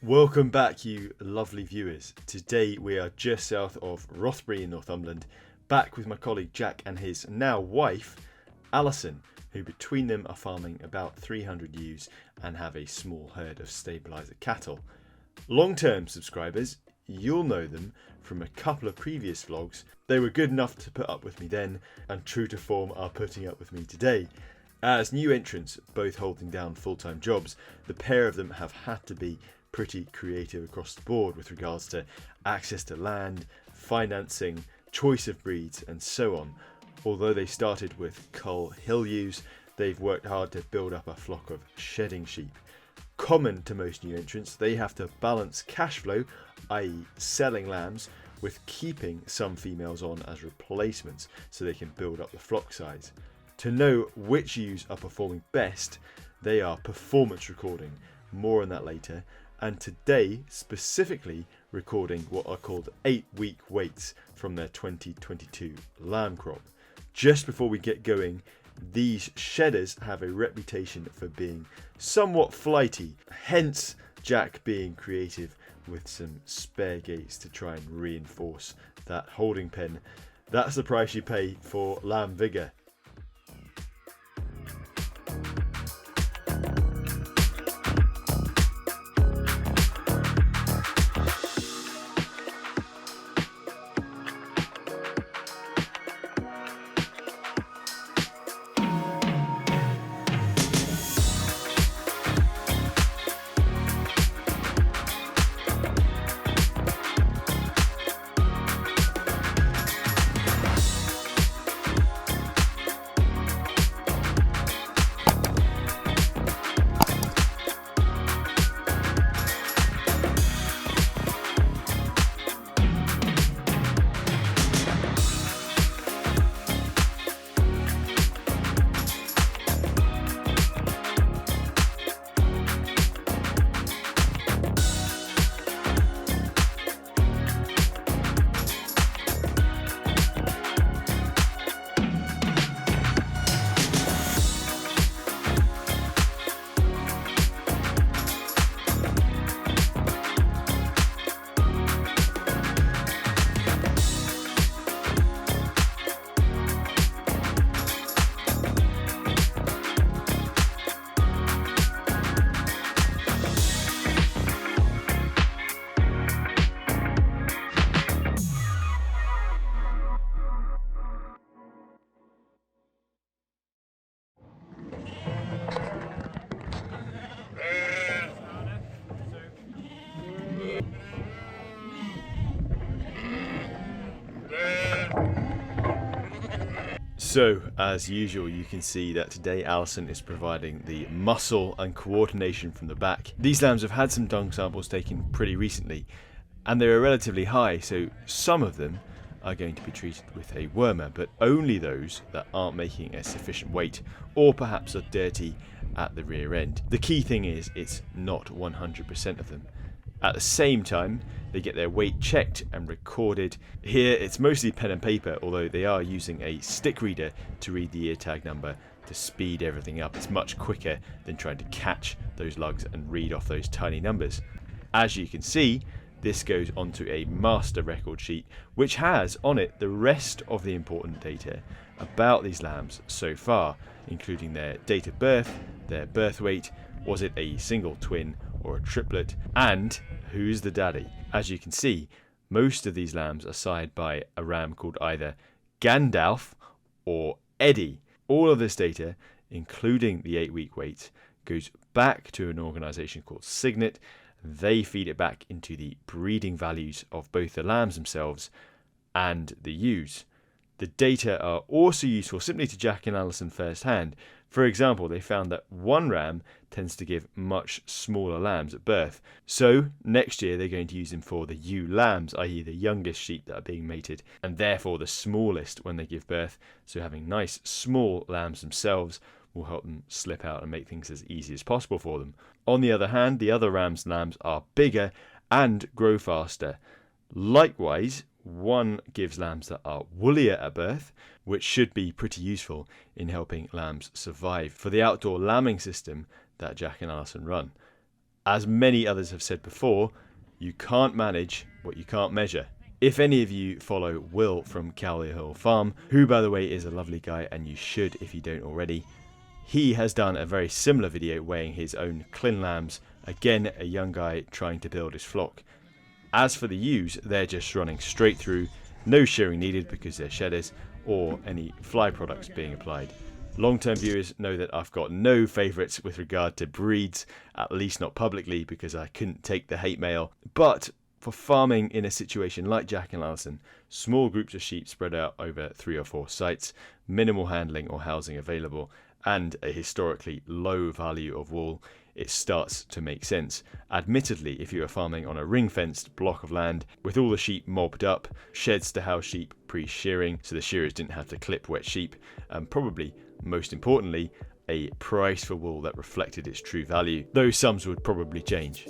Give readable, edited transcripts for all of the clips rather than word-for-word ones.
Welcome back, you lovely viewers. Today we are just south of Rothbury in Northumberland, back with my colleague Jack and his now wife, Alison, who between them are farming about 300 ewes and have a small herd of stabiliser cattle. Long-term subscribers, you'll know them from a couple of previous vlogs. They were good enough to put up with me then, and true to form are putting up with me today. As new entrants, both holding down full-time jobs, the pair of them have had to be pretty creative across the board with regards to access to land, financing, choice of breeds and so on. Although they started with cull hill ewes, they've worked hard to build up a flock of shedding sheep. Common to most new entrants, they have to balance cash flow, i.e. selling lambs, with keeping some females on as replacements so they can build up the flock size. To know which ewes are performing best, they are performance recording, more on that later, and today specifically recording what are called 8-week weights from their 2022 lamb crop. Just before we get going, these shedders have a reputation for being somewhat flighty, hence Jack being creative with some spare gates to try and reinforce that holding pen. That's the price you pay for lamb vigour. So, as usual, you can see that today Alison is providing the muscle and coordination from the back. These lambs have had some dung samples taken pretty recently, and they are relatively high, so some of them are going to be treated with a wormer, but only those that aren't making a sufficient weight, or perhaps are dirty at the rear end. The key thing is, it's not 100% of them. At the same time, they get their weight checked and recorded. Here it's mostly pen and paper, although they are using a stick reader to read the ear tag number to speed everything up. It's much quicker than trying to catch those lugs and read off those tiny numbers. As you can see, this goes onto a master record sheet, which has on it the rest of the important data about these lambs so far, including their date of birth, their birth weight, was it a single twin or a triplet, and who's the daddy. As you can see, most of these lambs are sired by a ram called either Gandalf or Eddie. All of this data, including the 8-week weight, goes back to an organisation called Signet. They feed it back into the breeding values of both the lambs themselves and the ewes. The data are also useful simply to Jack and Alison firsthand. For example, they found that one ram tends to give much smaller lambs at birth. So next year they're going to use them for the ewe lambs, i.e. the youngest sheep that are being mated, and therefore the smallest when they give birth. So having nice small lambs themselves will help them slip out and make things as easy as possible for them. On the other hand, the other ram's lambs are bigger and grow faster. Likewise, one gives lambs that are woollier at birth, which should be pretty useful in helping lambs survive for the outdoor lambing system that Jack and Alison run. As many others have said before, you can't manage what you can't measure. If any of you follow Will from Cowley Hill Farm, who by the way is a lovely guy and you should if you don't already, he has done a very similar video weighing his own Clin lambs, again a young guy trying to build his flock. As for the ewes, they're just running straight through, no shearing needed because they're shedders, or any fly products being applied. Long-term viewers know that I've got no favourites with regard to breeds, at least not publicly because I couldn't take the hate mail, but for farming in a situation like Jack and Alison, small groups of sheep spread out over 3 or 4 sites, minimal handling or housing available, and a historically low value of wool, it starts to make sense. Admittedly, if you are farming on a ring-fenced block of land with all the sheep mobbed up, sheds to house sheep pre-shearing so the shearers didn't have to clip wet sheep, and probably most importantly, a price for wool that reflected its true value. Those sums would probably change.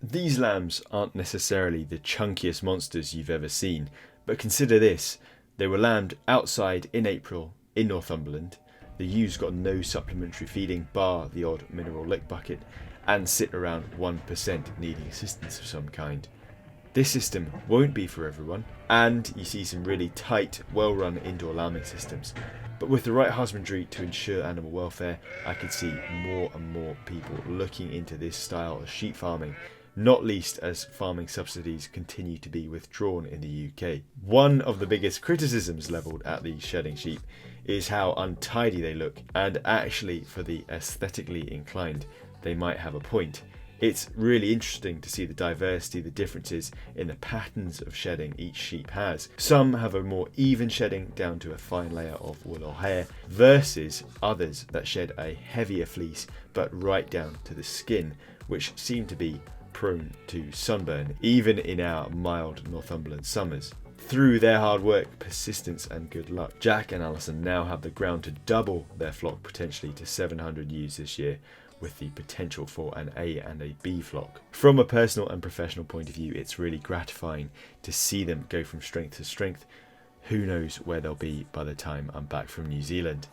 These lambs aren't necessarily the chunkiest monsters you've ever seen, but consider this: they were lambed outside in April in Northumberland, the ewes got no supplementary feeding bar the odd mineral lick bucket, and sit around 1% needing assistance of some kind. This system won't be for everyone, and you see some really tight, well-run indoor lambing systems. But with the right husbandry to ensure animal welfare, I could see more and more people looking into this style of sheep farming, not least as farming subsidies continue to be withdrawn in the UK. One of the biggest criticisms levelled at these shedding sheep is how untidy they look, and actually for the aesthetically inclined, they might have a point. It's really interesting to see the diversity, the differences in the patterns of shedding each sheep has. Some have a more even shedding down to a fine layer of wool or hair, versus others that shed a heavier fleece but right down to the skin, which seem to be prone to sunburn, even in our mild Northumberland summers. Through their hard work, persistence and good luck, Jack and Alison now have the ground to double their flock potentially to 700 ewes this year, with the potential for an A and a B flock. From a personal and professional point of view, it's really gratifying to see them go from strength to strength. Who knows where they'll be by the time I'm back from New Zealand.